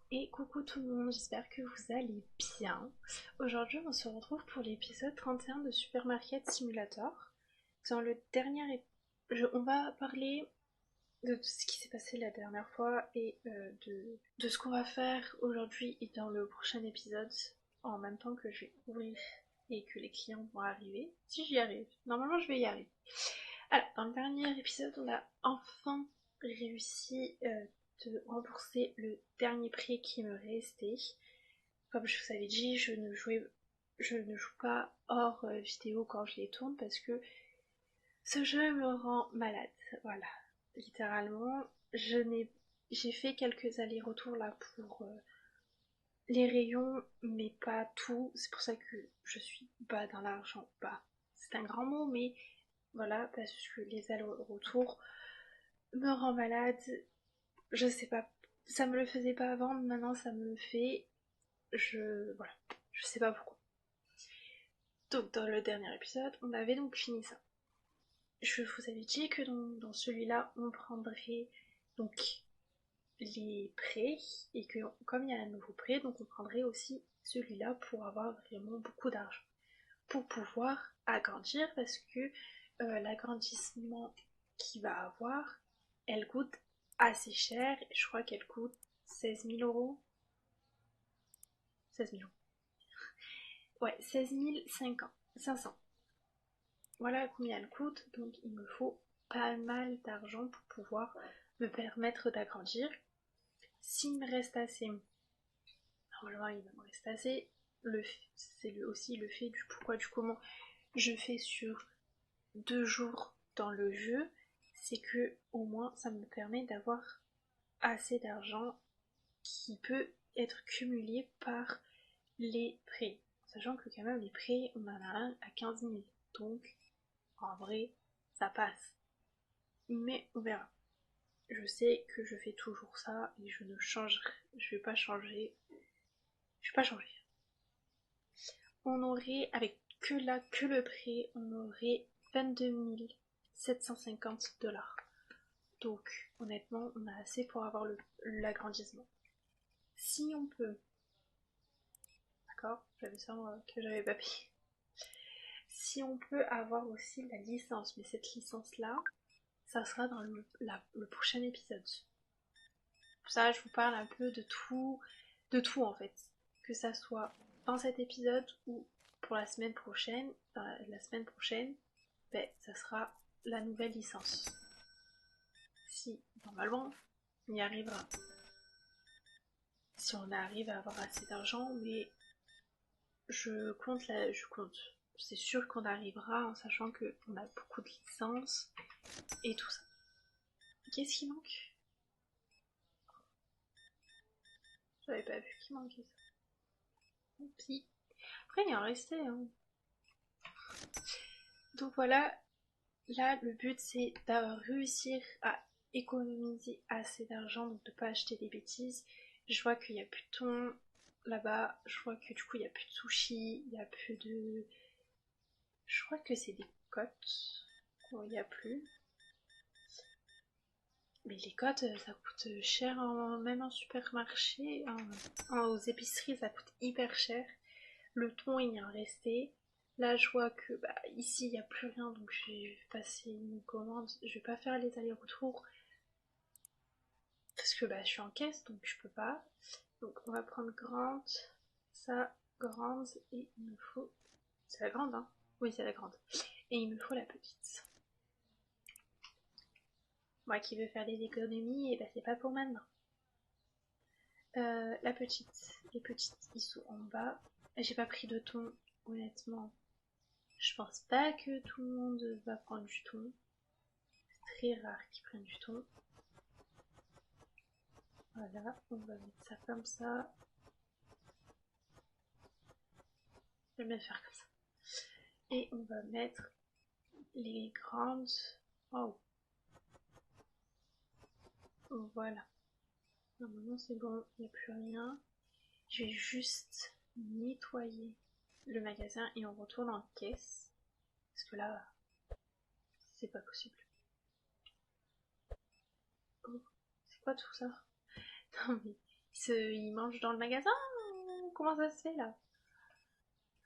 Et coucou tout le monde, j'espère que vous allez bien. Aujourd'hui on se retrouve pour l'épisode 31 de Supermarket Simulator. Dans le dernier on va parler de tout ce qui s'est passé la dernière fois et de ce qu'on va faire aujourd'hui et dans le prochain épisode en même temps que je vais ouvrir et que les clients vont arriver. Si j'y arrive, normalement je vais y arriver. Alors, dans le dernier épisode, on a enfin réussi de rembourser le dernier prêt qui me restait. Comme je vous avais dit, je ne joue pas hors vidéo quand je les tourne parce que ce jeu me rend malade. Voilà, littéralement, j'ai fait quelques allers-retours là pour les rayons, mais pas tout. C'est pour ça que je suis bas dans l'argent. Bas, c'est un grand mot, mais voilà, parce que les allers-retours me rend malade. Je sais pas, ça me le faisait pas avant, mais maintenant ça me le fait. Voilà, je sais pas pourquoi. Donc dans le dernier épisode, on avait donc fini ça. Je vous avais dit que dans celui-là, on prendrait donc les prêts et que comme il y a un nouveau prêt, donc on prendrait aussi celui-là pour avoir vraiment beaucoup d'argent. Pour pouvoir agrandir parce que l'agrandissement qu'il va avoir, elle coûte assez cher. Je crois qu'elle coûte 16 000 euros. 16 000 euros. Ouais, 16 500. Voilà combien elle coûte. Donc il me faut pas mal d'argent pour pouvoir me permettre d'agrandir. S'il me reste assez, normalement il va me rester assez. C'est aussi le fait du pourquoi du comment je fais sur 2 jours dans le jeu, c'est que au moins ça me permet d'avoir assez d'argent qui peut être cumulé par les prêts. Sachant que quand même les prêts, on en a un à 15 000. Donc en vrai, ça passe. Mais on verra. Je sais que je fais toujours ça et je ne changerai. Je vais pas changer. Je vais pas changer. On aurait, avec que le prêt, on aurait 22 750 $. Donc, honnêtement, on a assez pour avoir l'agrandissement. Si on peut, d'accord, j'avais ça que j'avais pas payé. Si on peut avoir aussi la licence, mais cette licence-là, ça sera dans le prochain épisode. Pour ça, je vous parle un peu de tout en fait. Que ça soit dans cet épisode ou pour la semaine prochaine. La semaine prochaine, ben, ça sera la nouvelle licence. Si, normalement, on y arrivera. Si on arrive à avoir assez d'argent, mais je compte. C'est sûr qu'on arrivera en sachant qu'on a beaucoup de licences et tout ça. Qu'est-ce qui manque? J'avais pas vu qu'il manquait ça. Puis, après il y en restait. Hein. Donc voilà, là le but c'est d'avoir réussir à économiser assez d'argent, donc de pas acheter des bêtises. Je vois qu'il n'y a plus de thon là-bas, je vois que du coup il n'y a plus de sushi, il n'y a plus de... Je crois que c'est des côtes. Bon, il n'y a plus. Mais les côtes, ça coûte cher, même en supermarché. Aux épiceries, ça coûte hyper cher. Le thon, il y en restait. Là, je vois que ici, il n'y a plus rien, donc je vais passer une commande. Je vais pas faire les allers-retours parce que je suis en caisse, donc je peux pas. Donc, on va prendre grande, ça, grande, et il me faut. C'est la grande, hein? Oui, c'est la grande. Et il me faut la petite. Moi qui veux faire des économies, et c'est pas pour maintenant. La petite, les petites ils sont en bas. J'ai pas pris de thon, honnêtement. Je pense pas que tout le monde va prendre du thon. C'est très rare qu'ils prennent du thon. Voilà, on va mettre ça comme ça. Je vais bien faire comme ça. Et on va mettre les grandes en haut. Voilà. Normalement c'est bon, il n'y a plus rien. Je vais juste nettoyer le magasin et on retourne en caisse. Parce que là, c'est pas possible. Oh, c'est quoi tout ça? Non mais Ils mangent dans le magasin? Comment ça se fait là?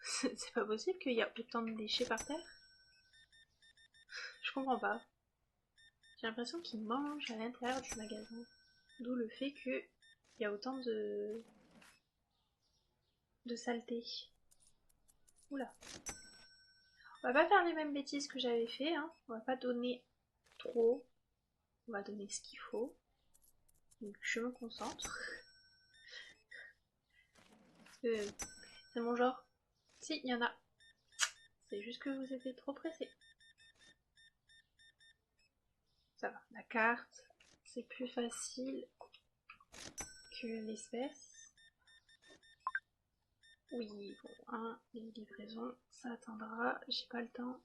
C'est pas possible qu'il y a autant de déchets par terre. Je comprends pas. J'ai l'impression qu'ils mangent à l'intérieur du magasin. D'où le fait qu'il y a autant de saleté. Oula. On va pas faire les mêmes bêtises que j'avais fait, hein. On va pas donner trop. On va donner ce qu'il faut. Donc je me concentre. Parce que c'est mon genre. Si, il y en a. C'est juste que vous étiez trop pressés. Ça va. La carte, c'est plus facile que l'espèce. Oui, bon, les livraisons, ça attendra. J'ai pas le temps.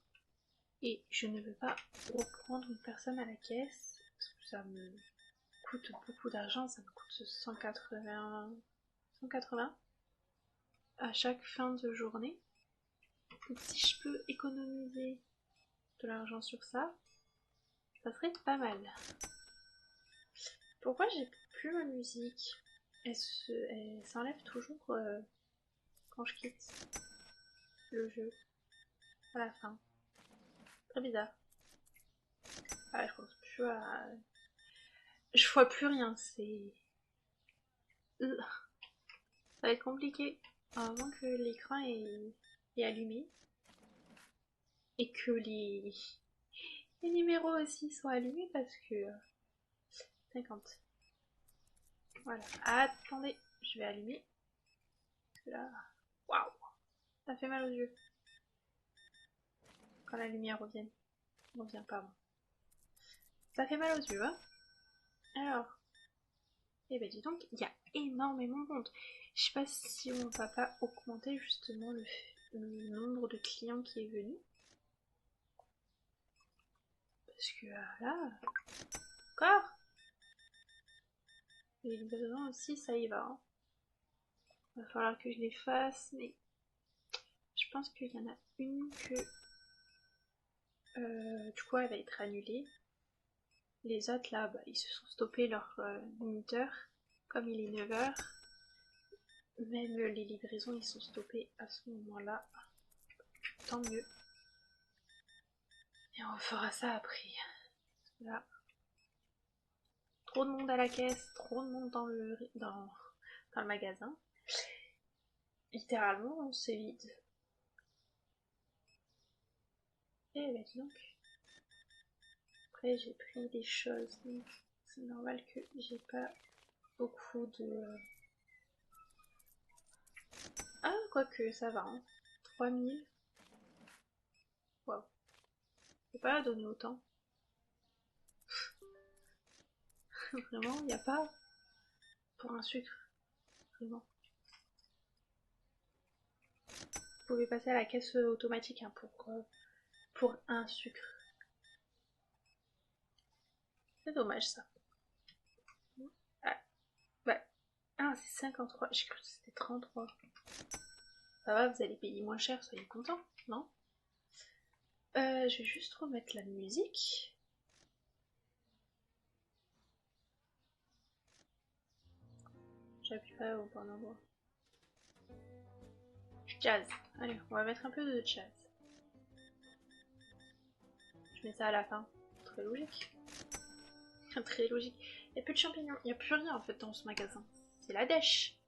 Et je ne veux pas reprendre une personne à la caisse. Parce que ça me coûte beaucoup d'argent. Ça me coûte 180 à chaque fin de journée. Donc si je peux économiser de l'argent sur ça, ça serait pas mal. Pourquoi j'ai plus ma musique? Elle s'enlève toujours quand je quitte le jeu à la fin. Très bizarre. Ah, je pense plus à... Je vois plus rien, c'est... Ça va être compliqué. Avant que l'écran est allumé. Et que les numéros aussi soient allumés parce que... 50. Voilà. Attendez, je vais allumer. Parce que là... Waouh! Ça fait mal aux yeux. Quand la lumière revient. Revient pas, bon. Ça fait mal aux yeux, hein? Alors... Eh ben dis donc, il y a énormément de monde. Je sais pas si on va pas augmenter justement le nombre de clients qui est venu. Parce que là... Encore? Les livraisons aussi, ça y va. Hein. Va falloir que je les fasse, mais... Je pense qu'il y en a une que... du coup, elle va être annulée. Les autres, là, bah, ils se sont stoppés leur minuteur. Comme il est 9h, même les livraisons, ils sont stoppés à ce moment-là. Tant mieux. Et on fera ça après. Là. Trop de monde à la caisse, trop de monde dans le magasin. Littéralement, c'est vide. Et bah dis donc. Après, j'ai pris des choses, donc c'est normal que j'ai pas beaucoup de... Ah, quoique, ça va, hein. 3000. Waouh. Je peux pas donner autant. Vraiment, il n'y a pas pour un sucre. Vraiment. Vous pouvez passer à la caisse automatique hein, pour un sucre. C'est dommage ça. Ah, bah, c'est 53. J'ai cru que c'était 33. Ça va, vous allez payer moins cher, soyez contents, non? Je vais juste remettre la musique. J'appuie pas au bon endroit. Jazz. Allez, on va mettre un peu de jazz. Je mets ça à la fin. Très logique. Très logique. Il n'y a plus de champignons. Il n'y a plus rien en fait dans ce magasin. C'est la dèche.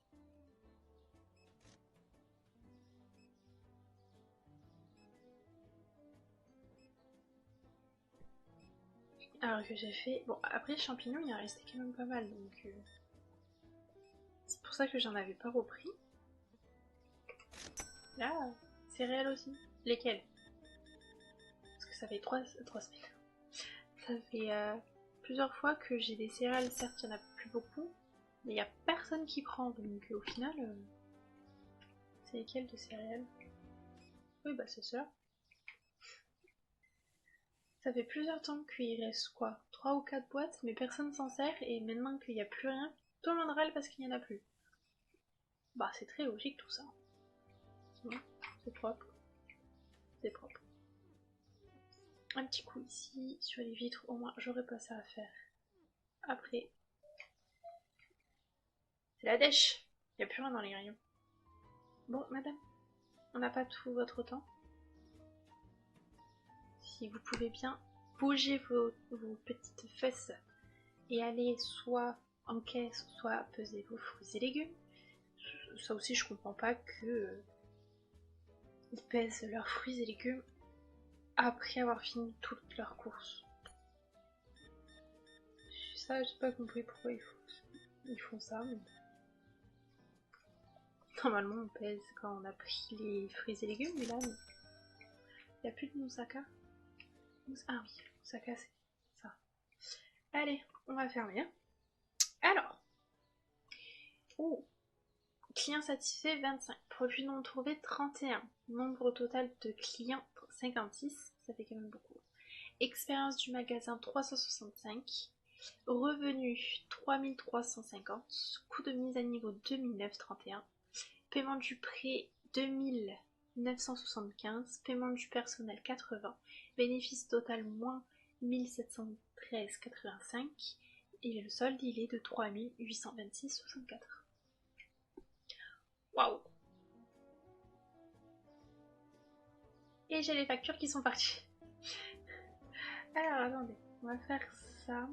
Alors que j'ai fait... Bon, après champignons, il en restait quand même pas mal. Donc c'est pour ça que j'en avais pas repris. Là, céréales aussi. Lesquelles? Parce que ça fait 3 semaines. Ça fait plusieurs fois que j'ai des céréales. Certes, il n'y en a plus beaucoup. Mais il n'y a personne qui prend. Donc au final... c'est lesquelles de céréales? Oui, bah c'est ça. Ça fait plusieurs temps qu'il reste quoi 3 ou 4 boîtes, mais personne s'en sert, et maintenant qu'il n'y a plus rien, tout le monde râle parce qu'il n'y en a plus. Bah c'est très logique tout ça. C'est propre. C'est propre. Un petit coup ici, sur les vitres, au moins j'aurais pas ça à faire. Après. C'est la dèche. Il n'y a plus rien dans les rayons. Bon, madame, on n'a pas tout votre temps. Si vous pouvez bien bouger vos petites fesses et aller soit en caisse, soit peser vos fruits et légumes. Ça aussi, je comprends pas que ils pèsent leurs fruits et légumes après avoir fini toutes leurs courses. Ça, j'ai pas compris pourquoi ils font ça. Mais... Normalement, on pèse quand on a pris les fruits et légumes, mais là, il n'y a plus de moussaka. Ah oui, moussaka, c'est ça. Allez, on va fermer. Alors, oh, client satisfait 25, produit non trouvé 31, nombre total de clients 56, ça fait quand même beaucoup. Expérience du magasin 365, revenu 3350, coût de mise à niveau 2009-31, paiement du prêt 2975, paiement du personnel 80, bénéfice total moins 1713,85 et le solde il est de 3826,64. Waouh! Et j'ai les factures qui sont parties. Alors attendez, on va faire ça.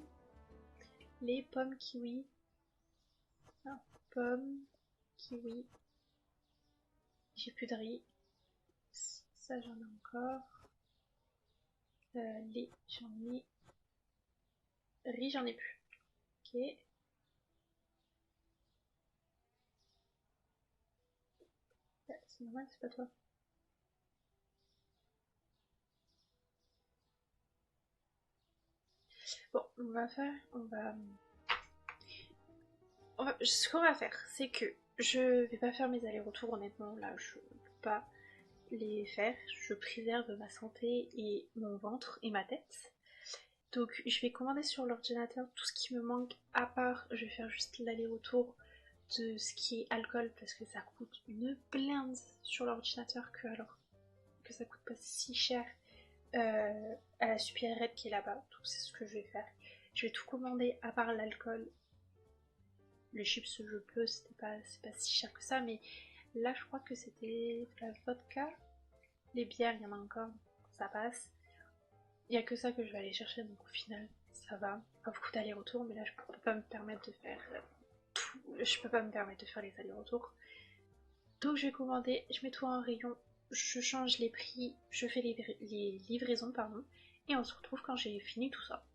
Les pommes kiwi. Ah, pommes kiwi. J'ai plus de riz. Ça j'en ai encore. Lait j'en ai. Riz j'en ai plus. Ok. C'est normal, c'est pas toi. Bon, ce qu'on va faire, c'est que je vais pas faire mes allers-retours, honnêtement, là, je peux pas les faire. Je préserve ma santé et mon ventre et ma tête. Donc, je vais commander sur l'ordinateur tout ce qui me manque, à part, je vais faire juste l'aller-retour de ce qui est alcool, parce que ça coûte une blinde sur l'ordinateur que ça coûte pas si cher à la supérette qui est là-bas. Donc, c'est ce que je vais faire. Je vais tout commander à part l'alcool. Les chips, je peux, c'est pas si cher que ça, mais là, je crois que c'était de la vodka. Les bières, il y en a encore, ça passe. Il n'y a que ça que je vais aller chercher, donc au final, ça va. Pas beaucoup d'aller-retour, mais là, je peux pas me permettre de faire tout. Je peux pas me permettre de faire les allers-retours. Donc, je vais commander, je mets tout en rayon, je change les prix, je fais les livraisons, pardon, et on se retrouve quand j'ai fini tout ça.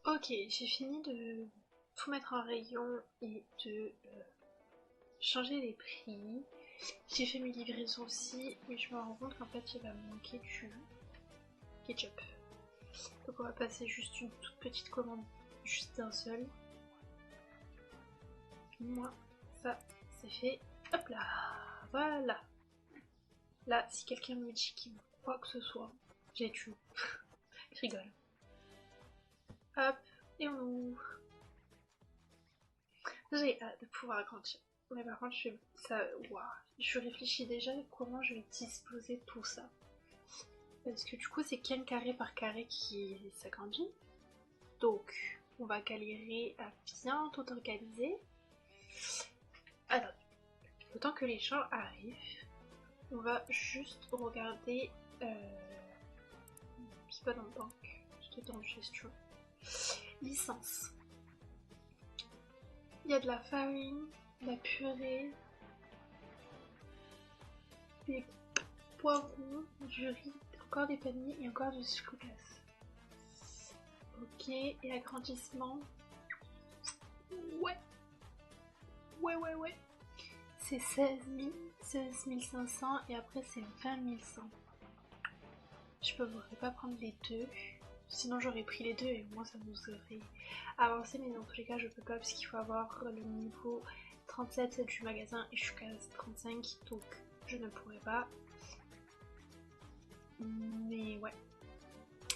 Ok, j'ai fini de tout mettre en rayon et de changer les prix. J'ai fait mes livraisons aussi, mais je me rends compte qu'en fait il va me manquer du ketchup. Donc on va passer juste une toute petite commande, juste d'un seul. Moi, ça c'est fait. Hop là, voilà. Là, si quelqu'un me dit qu'il veut quoi que ce soit, j'ai tué. Je rigole. Hop, et on ouvre. J'ai hâte de pouvoir grandir. Mais par contre, je réfléchis déjà à comment je vais disposer tout ça. Parce que du coup, c'est qu'un carré par carré qui s'agrandit. Donc, on va galérer à bien tout organiser. Alors, le temps que les gens arrivent, on va juste regarder. C'est pas dans le banque, c'était dans gestion. Licence. Il y a de la farine, de la purée, des poivrons, du riz, encore des paniers et encore du sucre glace. Ok, et agrandissement. Ouais. C'est 16 500 et après c'est 20 100. Je ne pourrais pas prendre les deux. Sinon j'aurais pris les deux et moi ça nous aurait avancé, mais dans tous les cas je peux pas parce qu'il faut avoir le niveau 37 du magasin et je suis qu'à 35, donc je ne pourrais pas. Mais ouais,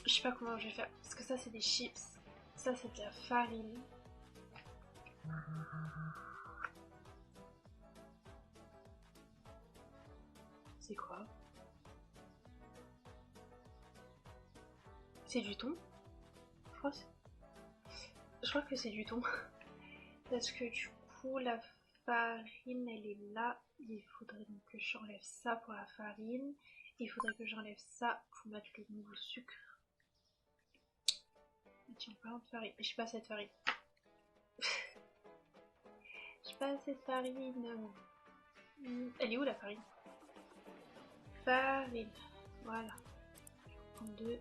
je sais pas comment je vais faire parce que ça c'est des chips, ça c'est de la farine. C'est quoi? C'est du thon? Je crois que c'est du thon. Parce que du coup, la farine, elle est là. Il faudrait donc que j'enlève ça pour la farine. Il faudrait que j'enlève ça pour mettre le nouveau sucre. Tiens, parlant de farine, j'ai pas assez de farine. J'ai pas assez de farine. Elle est où la farine? Farine. Voilà. En deux.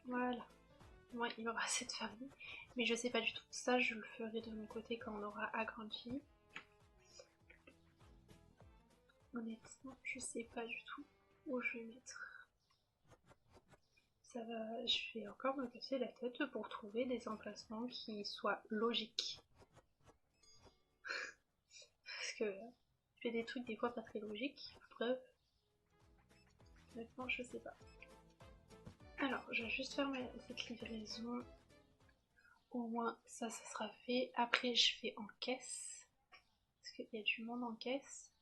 Voilà. Moi, il m'aura assez de farine. Mais je sais pas du tout. Ça, je le ferai de mon côté quand on aura agrandi. Honnêtement, je sais pas du tout où je vais mettre. Ça va, je vais encore me casser la tête pour trouver des emplacements qui soient logiques. Parce que je fais des trucs des fois pas très logiques. Preuve. Honnêtement, je sais pas. Alors, je vais juste faire cette livraison. Au moins, ça sera fait. Après, je fais en caisse. Parce qu'il y a du monde en caisse.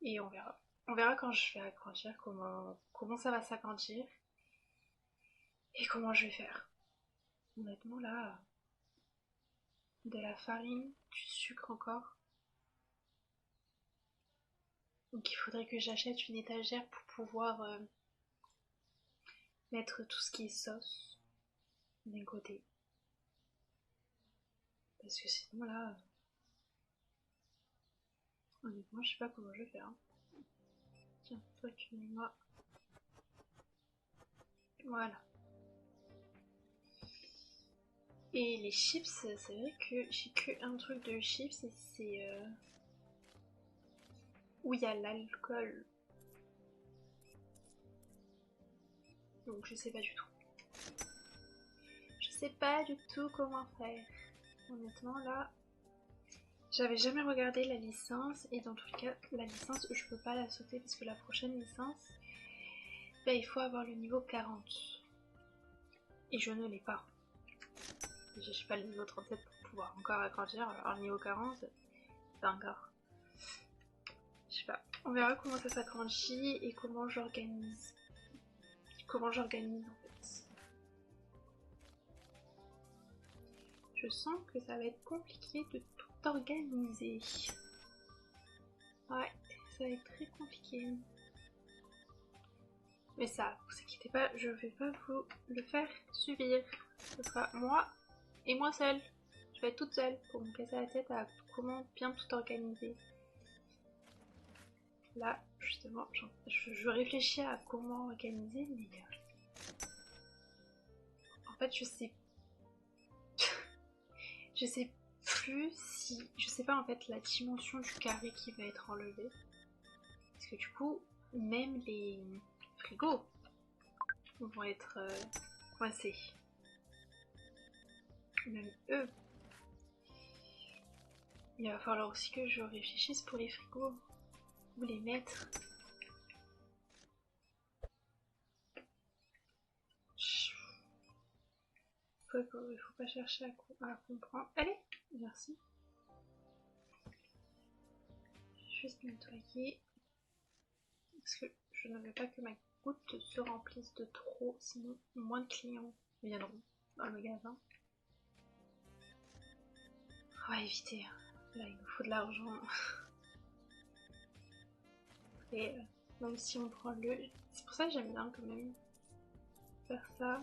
Et on verra. On verra quand je vais agrandir comment ça va s'agrandir. Et comment je vais faire. Honnêtement, là, de la farine, du sucre encore. Donc il faudrait que j'achète une étagère pour pouvoir mettre tout ce qui est sauce d'un côté. Parce que sinon là, honnêtement, je sais pas comment je vais faire. Tiens, toi tu mets moi. Voilà. Et les chips, c'est vrai que j'ai que un truc de chips et c'est où il y a l'alcool. Donc je sais pas du tout. Je sais pas du tout comment faire. Honnêtement là, j'avais jamais regardé la licence et dans tous les cas, la licence je peux pas la sauter parce que la prochaine licence, ben, il faut avoir le niveau 40. Et je ne l'ai pas. Je suis pas le niveau 37 pour pouvoir encore agrandir. Alors le niveau 40, c'est encore. Je sais pas. On verra comment ça s'agrandit et comment j'organise. Comment j'organise en fait. Je sens que ça va être compliqué de tout organiser. Ouais, ça va être très compliqué. Mais ça, vous inquiétez pas, je vais pas vous le faire subir. Ce sera moi et moi seule. Je vais être toute seule pour me casser la tête à comment bien tout organiser. Là, justement, je réfléchis à comment organiser, mais en fait, je sais plus si... Je sais pas en fait la dimension du carré qui va être enlevée. Parce que du coup, même les frigos vont être coincés. Même eux. Il va falloir aussi que je réfléchisse pour les frigos. Où les mettre. Il faut pas chercher à comprendre. Allez, merci. Juste nettoyer. Parce que je ne veux pas que ma goutte se remplisse de trop, sinon moins de clients viendront dans le magasin. On va éviter. Là, il nous faut de l'argent. Et même si on prend le... C'est pour ça que j'aime bien quand même faire ça.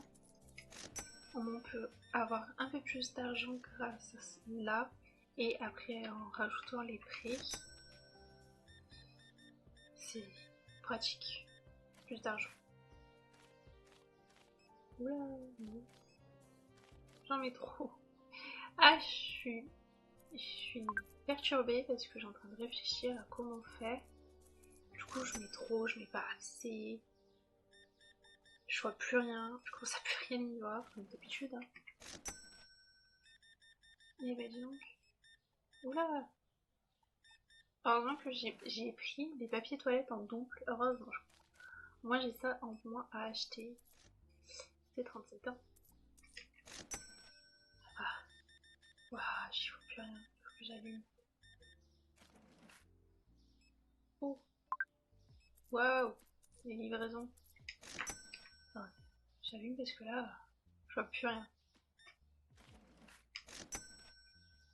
On peut avoir un peu plus d'argent grâce à cela. Et après, en rajoutant les prix, c'est pratique. Plus d'argent. Oula, non. J'en mets trop. Ah, je suis perturbée parce que j'ai en train de réfléchir à comment faire. Du coup, je mets trop, je mets pas assez. Je vois plus rien, je commence à plus rien y voir, comme d'habitude. Hein. Et bah dis donc. Oula! Heureusement que j'ai pris des papiers toilettes en double, heureusement. Moi j'ai ça en moins à acheter. C'est 37 ans. Ah. Waouh, j'y vois plus rien, il faut que j'allume. Oh! Waouh! Les livraisons. Enfin, j'allume parce que là, je vois plus rien.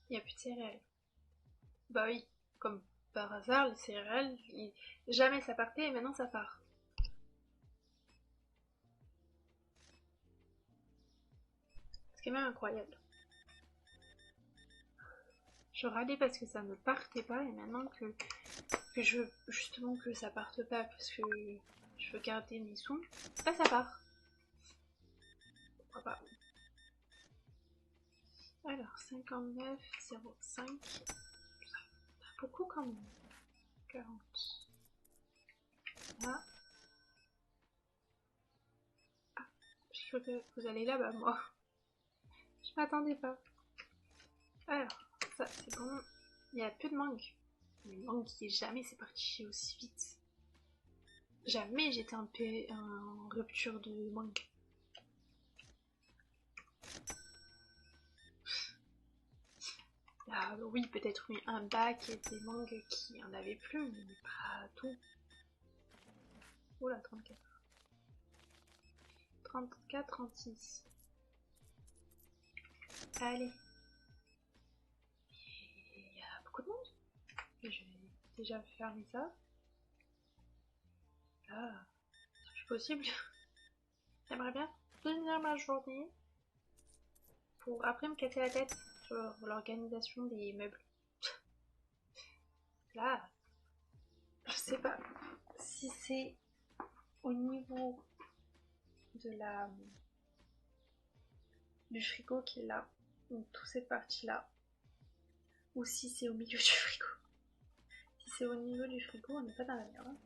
Il n'y a plus de céréales. Bah oui, comme par hasard, les céréales, jamais ça partait et maintenant ça part. C'est quand même incroyable. Je râlais parce que ça ne partait pas et maintenant que je veux justement que ça parte pas parce que je veux garder mes sous, bah ça part. Pourquoi pas. Alors, 59,05. Beaucoup quand même. 40. Là. Ah, je veux que vous allez là-bas, moi. Je m'attendais pas. Alors, ça c'est bon. Il n'y a plus de mangue. Mais mangue qui est jamais c'est parti aussi vite. Jamais j'étais en rupture de mangue. Ah, oui, peut-être eu un bac et des mangues qui en avaient plus, mais pas tout. Oula, 34. 34, 36. Allez. Il y a beaucoup de monde. Je vais déjà fermer ça. Ah, c'est possible. J'aimerais bien finir ma journée pour après me casser la tête sur l'organisation des meubles. Là, je sais pas si c'est au niveau de du frigo qui est là, ou toute cette partie là, ou si c'est au milieu du frigo. Si c'est au niveau du frigo, on n'est pas dans la merde.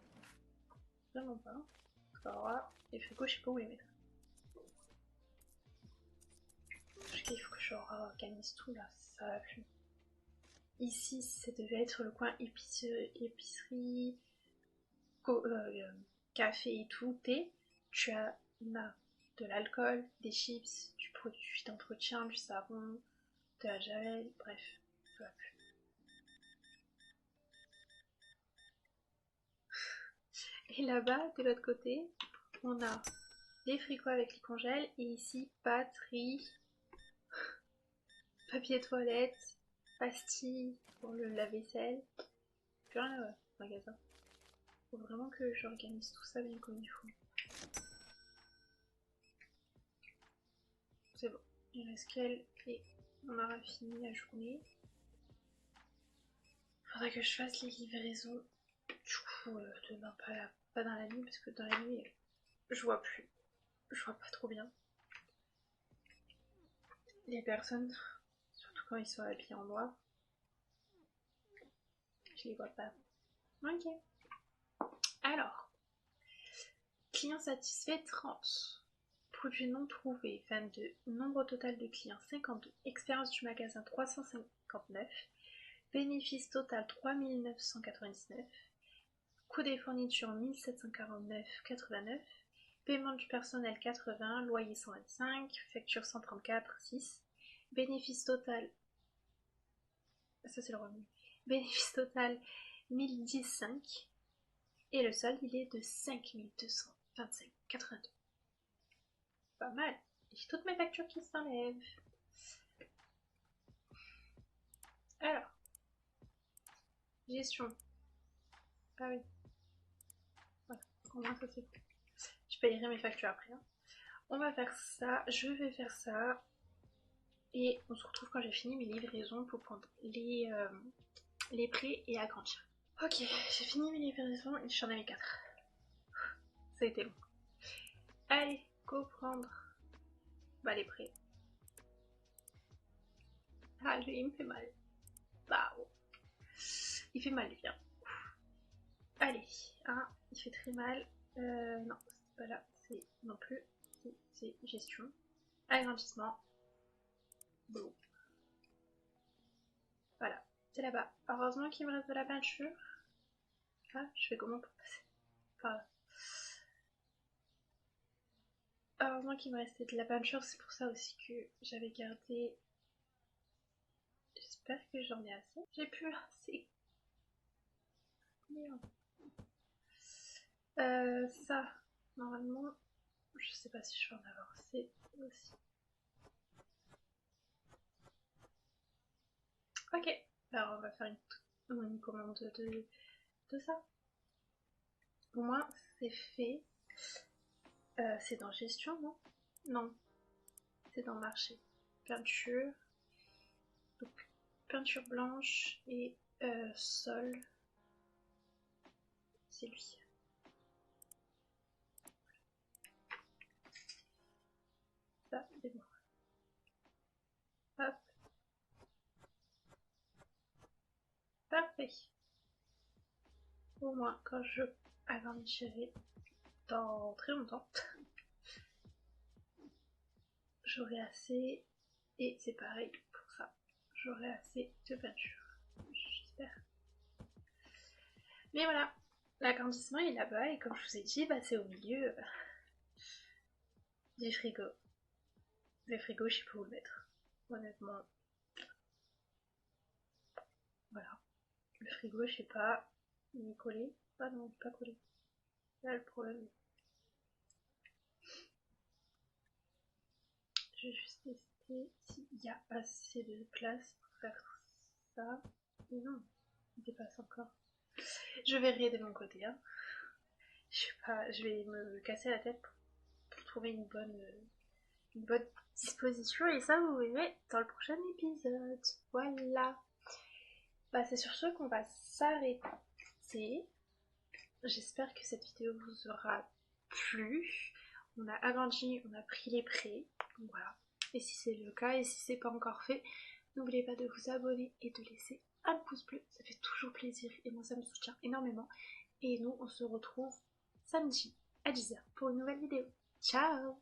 Vraiment pas. Alors là, les frigos, je sais pas où les mettre. Parce qu'il faut que je organise tout là, ça va plus. Ici, ça devait être le coin épicerie, café et tout, thé. Tu as de l'alcool, des chips, du produit d'entretien, du savon, de la javel, bref, ça va plus. Et là-bas, de l'autre côté, on a les frigos avec les congèles, et ici, pâtes, riz, papier toilette, pastilles pour le lave-vaisselle. Plus rien à magasin. Faut vraiment que j'organise tout ça bien comme il faut. C'est bon. Il reste qu'elle et on aura fini la journée. Faudrait que je fasse les livraisons. Du coup, demain, pas dans la nuit, parce que dans la nuit, je vois plus. Je vois pas trop bien. Les personnes, surtout quand ils sont habillés en noir, je les vois pas. Ok. Alors, client satisfait 30. Produit non trouvé 22. Nombre total de clients 52. Expérience du magasin 359. Bénéfice total 3999. Coût des fournitures 1749,89. Paiement du personnel 80. Loyer 125. Facture 134, 6. Bénéfice total. Ça c'est le revenu. Bénéfice total 1015. Et le solde il est de 5225,82. Pas mal. J'ai toutes mes factures qui s'enlèvent. Alors, gestion. Ah oui. Voilà, au moins ça c'est fait. Je payerai mes factures après. Hein. On va faire ça, je vais faire ça. Et on se retrouve quand j'ai fini mes livraisons pour prendre les prêts et agrandir. Ok, j'ai fini mes livraisons et j'en avais 4. Ça a été long. Allez, go prendre les prêts. Ah, lui, il me fait mal. Bah, oh. Il fait mal, lui. Hein. Allez, il fait très mal. Non, c'est pas là, c'est non plus. C'est gestion. Agrandissement. Bon. Voilà, c'est là-bas. Heureusement qu'il me reste de la peinture. Ah, je fais comment pour passer par là. Heureusement qu'il me restait de la peinture, c'est pour ça aussi que j'avais gardé. J'espère que j'en ai assez. J'ai plus assez. Merde. Ça, normalement, je sais pas si je vais en avoir assez aussi. Ok, alors on va faire une commande de ça. Au moins c'est fait. C'est dans gestion, non? Non, c'est dans marché. Peinture. Donc, peinture blanche et sol. C'est lui. Ça, c'est bon. Hop. Parfait. Au moins, quand je agrandirai dans très longtemps, j'aurai assez. Et c'est pareil pour ça. J'aurai assez de peinture. J'espère. Mais voilà. L'agrandissement est là-bas et comme je vous ai dit, c'est au milieu du frigo. Le frigo, je sais pas où le mettre. Honnêtement. Voilà. Le frigo, je sais pas. Il est collé. Ah non, il est pas collé. Là le problème. Je vais juste tester s'il y a assez de place pour faire ça. Mais non, il dépasse encore. Je verrai de mon côté. Hein. Je sais pas, je vais me casser la tête pour trouver une bonne disposition. Et ça, vous verrez dans le prochain épisode. Voilà. C'est sur ce qu'on va s'arrêter. J'espère que cette vidéo vous aura plu. On a agrandi, on a pris les prêts. Donc voilà. Et si c'est le cas et si c'est pas encore fait, n'oubliez pas de vous abonner et de laisser un pouce bleu. Ça fait toujours plaisir et moi ça me soutient énormément. Et nous on se retrouve samedi à 10h pour une nouvelle vidéo. Ciao!